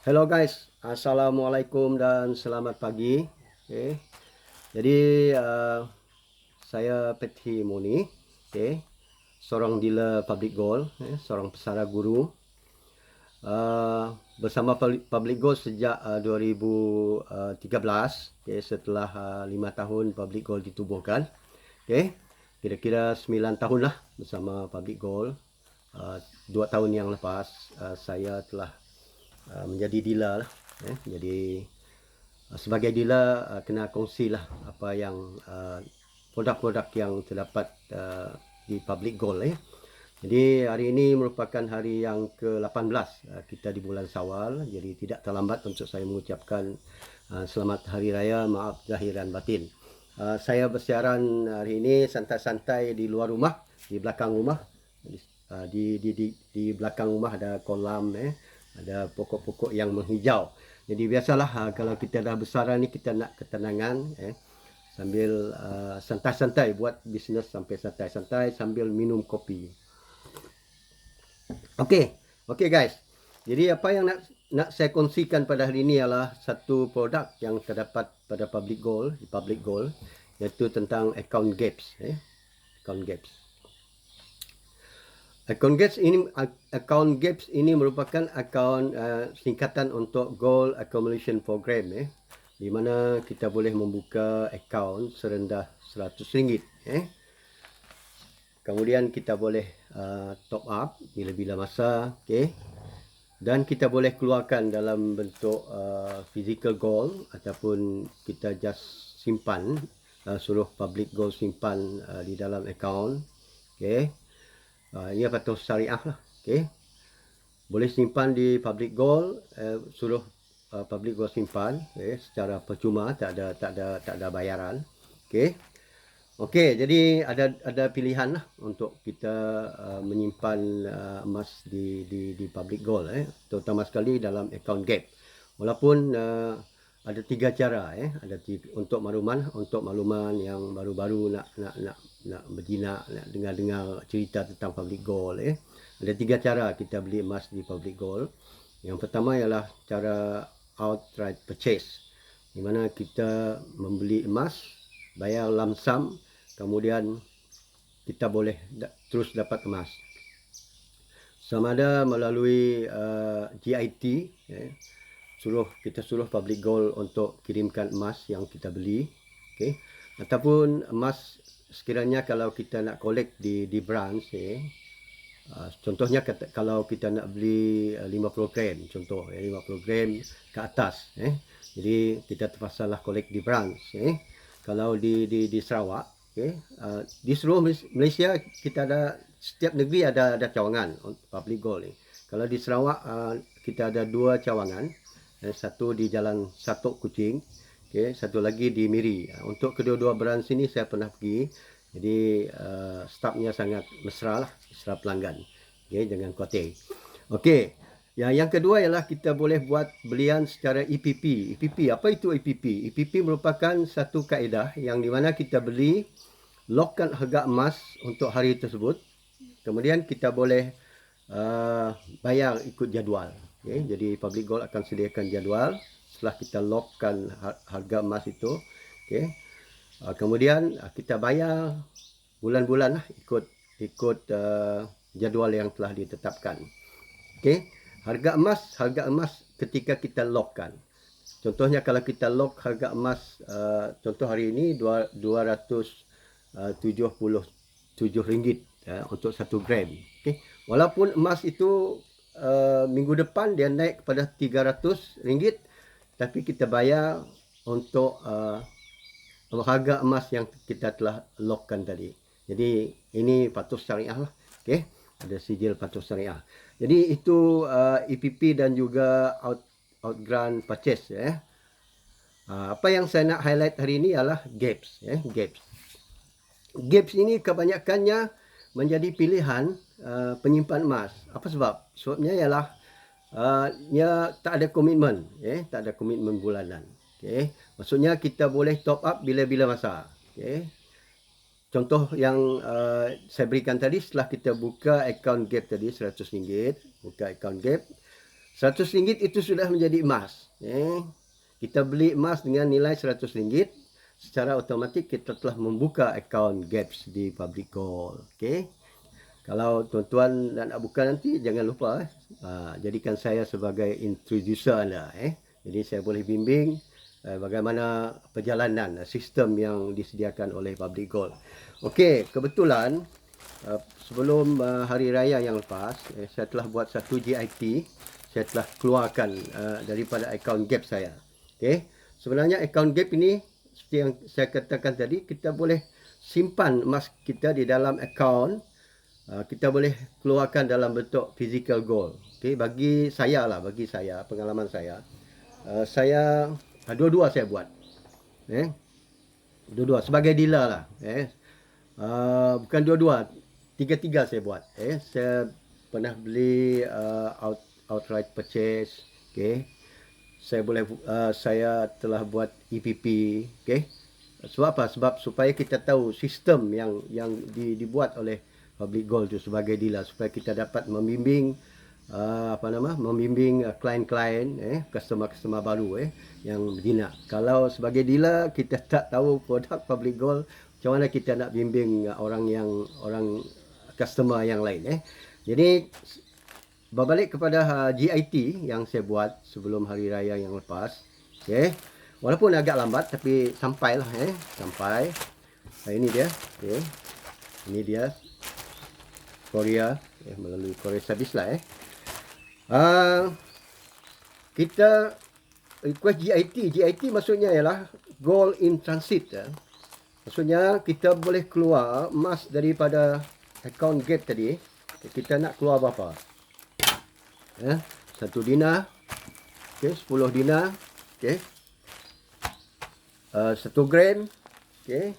Hello guys, Assalamualaikum dan selamat pagi. Okay. Jadi saya Pethi Muni, okay. Seorang dealer public gold, seorang pesara guru. Bersama public gold sejak 2013, okay, setelah 5 tahun public gold ditubuhkan. Okay. Kira-kira 9 tahun lah bersama public gold. 2 tahun yang lepas saya telah menjadi dealer lah. Jadi sebagai dealer kena kongsilah apa yang produk-produk yang terdapat di public gold. Jadi hari ini merupakan hari yang ke-18 kita di bulan Syawal. Jadi tidak terlambat untuk saya mengucapkan selamat hari raya, maaf zahir dan batin. Saya bersiaran hari ini santai-santai di luar rumah, di belakang rumah. Di belakang rumah ada kolam, ada pokok-pokok yang menghijau. Jadi biasalah kalau kita dah besaran ni kita nak ketenangan, sambil santai-santai buat bisnes sampai santai-santai sambil minum kopi. Okey guys. Jadi apa yang nak saya kongsikan pada hari ini adalah satu produk yang terdapat pada public gold, iaitu tentang account gaps, account gaps. Account gaps ini merupakan akaun singkatan untuk Gold Accumulation Program, di mana kita boleh membuka akaun serendah RM100, Kemudian kita boleh top up bila-bila masa, dan kita boleh keluarkan dalam bentuk physical gold ataupun kita just simpan, suruh public gold simpan di dalam akaun, Ini patuh syariah lah, Boleh simpan di public gold, suruh public gold simpan, secara percuma, tak ada bayaran, jadi ada pilihan lah untuk kita menyimpan emas di public gold, terutama sekali dalam account gap. Walaupun ada 3 cara, untuk makluman yang baru-baru nak berjinak, nak dengar cerita tentang public gold, Ada 3 cara kita beli emas di public gold. Yang pertama ialah cara outright purchase, di mana kita membeli emas, bayar lump sum, kemudian kita boleh terus dapat emas. Sama ada melalui GIT, kita suruh public gold untuk kirimkan emas yang kita beli, ataupun emas sekiranya kalau kita nak collect di branch, contohnya kalau kita nak beli 50 gram, contoh 50 gram ke atas, jadi kita terpaksa lah collect di branch. Kalau di Sarawak, di seluruh Malaysia kita ada, setiap negeri ada cawangan public gold ni. Kalau di Sarawak kita ada 2 cawangan, satu di Jalan Satok Kuching, satu lagi di Miri. Untuk kedua-dua branch sini saya pernah pergi. Jadi stafnya sangat mesra lah, mesra pelanggan. Jangan khawatir. Yang kedua ialah kita boleh buat belian secara EPP. EPP, apa itu EPP? EPP merupakan satu kaedah yang di mana kita beli, lockkan harga emas untuk hari tersebut. Kemudian kita boleh bayar ikut jadual. Jadi public gold akan sediakan jadual setelah kita lockkan harga emas itu. Kemudian kita bayar bulan-bulan lah, ikut jadual yang telah ditetapkan. Harga emas ketika kita lockkan. Contohnya kalau kita lock harga emas, contoh hari ini RM277 untuk 1 gram. Walaupun emas itu minggu depan dia naik kepada RM300, tapi kita bayar untuk harga emas yang kita telah lockkan tadi. Jadi ini patuh syariah lah. Ada sijil patuh syariah. Jadi itu EPP dan juga outgrant purchase. Apa yang saya nak highlight hari ini adalah gaps. Gaps ini kebanyakannya menjadi pilihan penyimpan emas. Apa sebab? Sebabnya ialah tak ada komitmen, tak ada komitmen bulanan. Maksudnya kita boleh top up bila-bila masa. Contoh yang saya berikan tadi, setelah kita buka account gap tadi RM100, buka account gap, RM100 itu sudah menjadi emas. Kita beli emas dengan nilai RM100, secara otomatik kita telah membuka akaun GAPS di Public Gold. Okey. Kalau tuan-tuan nak buka nanti, jangan lupa jadikan saya sebagai introducer anda. Jadi saya boleh bimbing bagaimana perjalanan sistem yang disediakan oleh Public Gold. Okey, kebetulan sebelum hari raya yang lepas, saya telah buat satu GIT. Saya telah keluarkan daripada akaun GAP saya. Okey, sebenarnya akaun GAP ini seperti yang saya katakan tadi, kita boleh simpan emas kita di dalam akaun. Kita boleh keluarkan dalam bentuk physical gold. Okey, bagi saya, pengalaman saya, saya dua-dua saya buat. Dua-dua sebagai dealer lah. Bukan dua-dua, tiga-tiga saya buat. Saya pernah beli outright purchase. Okey, saya telah buat EPP. Okey, sebab apa? Sebab supaya kita tahu sistem yang dibuat oleh Public Gold itu sebagai dealer, supaya kita dapat membimbing klien-klien, customer baru yang berjinak. Kalau sebagai dealer kita tak tahu produk Public Gold, macam mana kita nak bimbing orang customer yang lain. Jadi berbalik kepada GIT yang saya buat sebelum hari raya yang lepas. Okey, walaupun agak lambat tapi sampailah. Sampai. Ini dia. Okey, ini dia Korea, melalui Korea Service lah. Kita request GIT maksudnya ialah gold in transit. Maksudnya kita boleh keluar emas daripada akaun GAP tadi. Kita nak keluar berapa? 1 dinar. Okey, 10 dinar. Okey, 1 gram. Okey,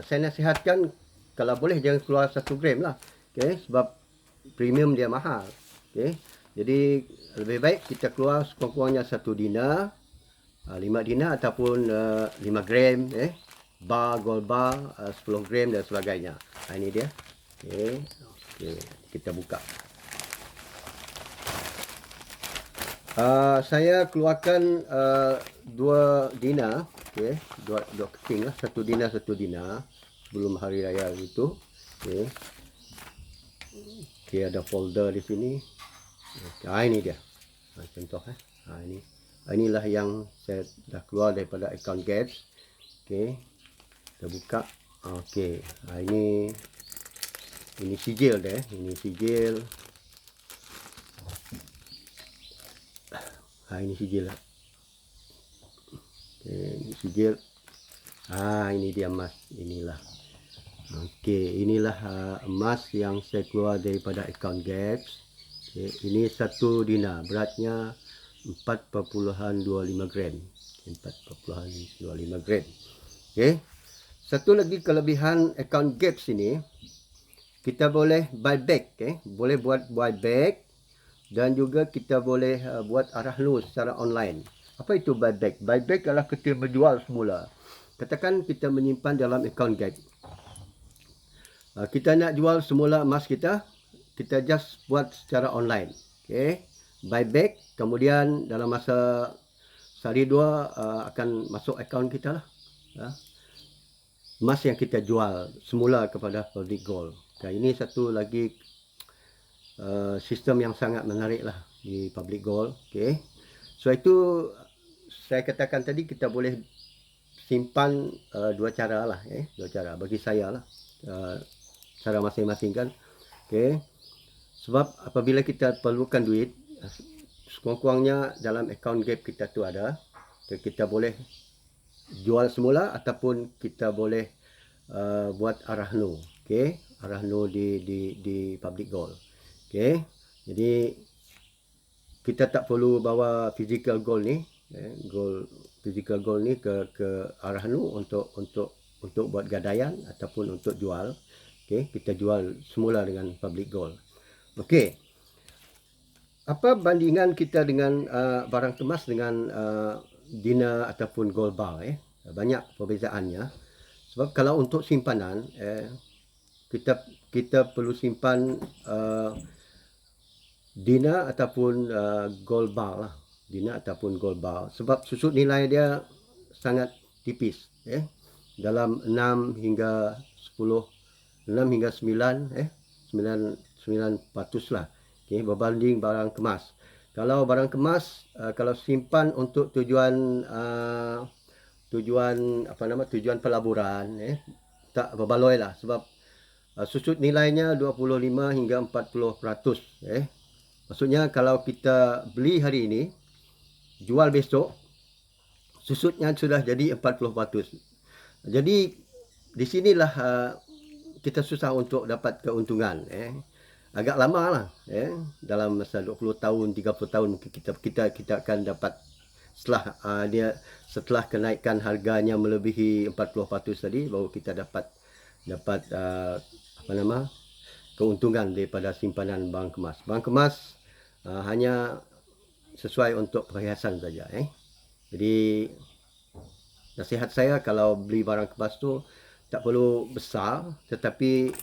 saya nasihatkan kalau boleh jangan keluar 1 gram lah. Okey, sebab premium dia mahal. Okey, jadi lebih baik kita keluar sekurang-kurangnya 1 dinar, 5 dinar ataupun 5 gram. Bar, gold bar, 10 gram dan sebagainya. Ini dia. Okey, kita buka. Saya keluarkan 2 dinar. Okey, dua keping lah. 1 dinar, 1 dinar sebelum hari raya itu. Okey, ada folder di sini. Ini dia. Contoh. Inilah yang saya dah keluar daripada akaun GAPS. Okey, kita buka. Okey, ini sijil dia. Ini sijil. Ini sijil. Okey, ini sijil. Ini dia emas. Inilah. Okey, inilah emas yang saya keluar daripada akaun GAPS. Okay, ini 1 dinar, beratnya 4.25 gram. 4.25 gram. Okey. Satu lagi kelebihan akaun GAPS ini, kita boleh buyback. Boleh buat buyback dan juga kita boleh buat arahnu secara online. Apa itu buyback? Buyback adalah kita menjual semula. Katakan kita menyimpan dalam akaun GAPS. Kita nak jual semula emas kita just buat secara online. Okey, buyback, kemudian dalam masa sehari dua akan masuk akaun kita lah. Emas yang kita jual semula kepada Public Gold. Ini satu lagi sistem yang sangat menarik lah di Public Gold. Okey, so itu saya katakan tadi kita boleh simpan 2 cara lah. 2 cara bagi saya lah. Cara masing-masing kan. Okey, sebab apabila kita perlukan duit, sekurang-kurangnya dalam akaun GAP kita tu ada, kita boleh jual semula ataupun kita boleh buat arahnu. Okey, arahnu di Public Gold. Okey, jadi kita tak perlu bawa physical gold ni, physical gold ni ke arahnu untuk buat gadaian ataupun untuk jual. Okey, kita jual semula dengan Public Gold. Okey, apa bandingan kita dengan barang kemas dengan dinar ataupun gold bar? Banyak perbezaannya. Sebab kalau untuk simpanan, kita perlu simpan Dina ataupun gold bar lah. Dina ataupun gold bar. Sebab susut nilai dia sangat tipis. Dalam 6 hingga 10, 6 hingga 9, 900 lah. Berbanding barang kemas. Kalau barang kemas, kalau simpan untuk tujuan tujuan pelaburan, tak berbaloi lah. Sebab susut nilainya 25 hingga 40%. Maksudnya kalau kita beli hari ini, jual besok, susutnya sudah jadi 40%. Jadi di sinilah kita susah untuk dapat keuntungan. Agak lama lah. Dalam masa 20 tahun, 30 tahun mungkin kita akan dapat setelah kenaikan harganya melebihi 40% tadi, baru kita dapat keuntungan daripada simpanan barang kemas. Barang kemas hanya sesuai untuk perhiasan saja. Jadi nasihat saya kalau beli barang kemas tu tak perlu besar, tetapi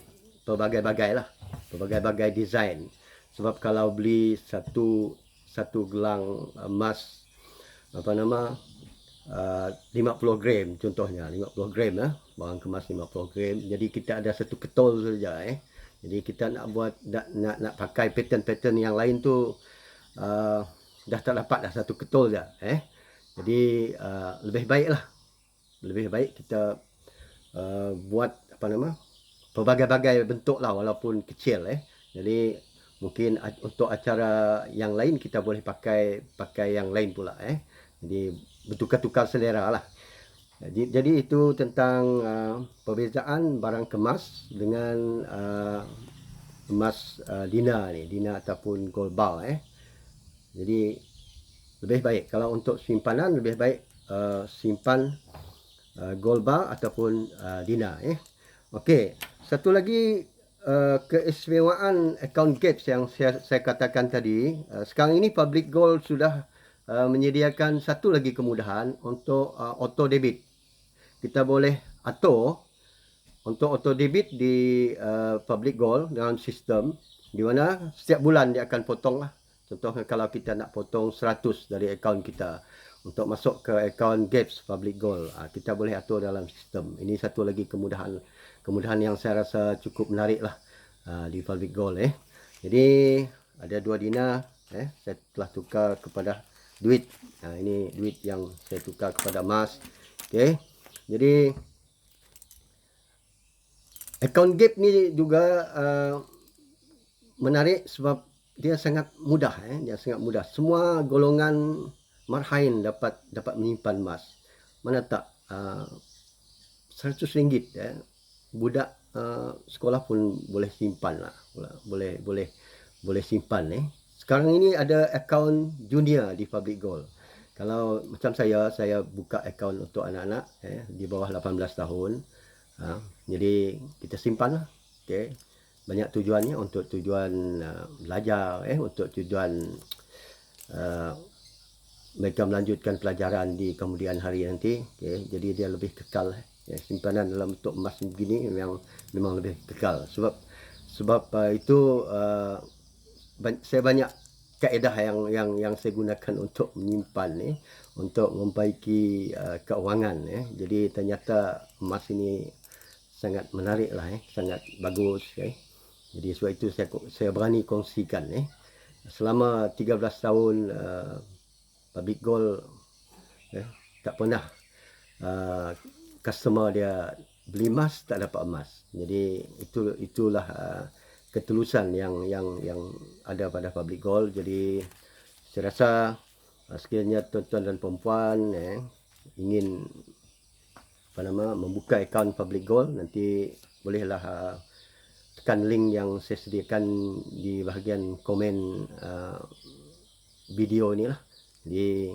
pelbagai design. Sebab kalau beli satu gelang emas 50 gram contohnya, 50 gram barang kemas 50 gram. Jadi kita ada satu ketol saja. Jadi kita nak pakai pattern yang lain tu dah tak dapat dah, satu ketol dah. Jadi lebih baik kita buat pelbagai bentuk lah, walaupun kecil. Jadi mungkin untuk acara yang lain kita boleh pakai yang lain pula. Jadi bertukar-tukar selera lah. Jadi itu tentang perbezaan barang kemas dengan emas dina ataupun gold bar. Jadi lebih baik kalau untuk simpanan, lebih baik simpan gold bar ataupun dina. Okey, satu lagi keistimewaan account gaps yang saya katakan tadi. Sekarang ini Public Gold sudah menyediakan satu lagi kemudahan untuk auto debit. Kita boleh atur untuk auto debit di Public Gold dengan sistem di mana setiap bulan dia akan potong lah. Contohnya kalau kita nak potong 100 dari akaun kita untuk masuk ke akaun GAPS Public Gold, kita boleh atur dalam sistem. Ini satu lagi kemudahan yang saya rasa cukup menarik lah di Public Gold. Jadi ada 2 dinar, saya telah tukar kepada duit. Ini duit yang saya tukar kepada emas. Okey. Jadi akaun GAP ni juga menarik sebab dia sangat mudah. Dia sangat mudah. Semua golongan marhain dapat menyimpan emas. Mana tak RM100, budak sekolah pun boleh simpan lah. Boleh simpan. Sekarang ini ada akaun junior di Public Gold. Kalau macam saya buka akaun untuk anak-anak di bawah 18 tahun. Jadi kita simpan lah. Okay. Banyak tujuannya, untuk tujuan belajar, untuk tujuan mereka melanjutkan pelajaran di kemudian hari nanti. Okay. Jadi dia lebih kekal. Simpanan dalam bentuk emas begini memang lebih kekal. Sebab itu saya banyak kaedah yang saya gunakan untuk menyimpan, untuk memperbaiki keuangan. Jadi ternyata emas ini sangat menarik lah, sangat bagus. Jadi sebab itu saya berani kongsikan. Selama 13 tahun Public Gold, tak pernah customer dia beli emas tak dapat emas. Jadi itulah ketulusan yang ada pada Public Gold. Jadi saya rasa sekiranya tuan-tuan dan perempuan ingin membuka akaun Public Gold, nanti bolehlah tekan link yang saya sediakan di bahagian komen video ni lah. Jadi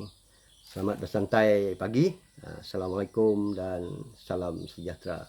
selamat bersantai pagi. Assalamualaikum dan salam sejahtera.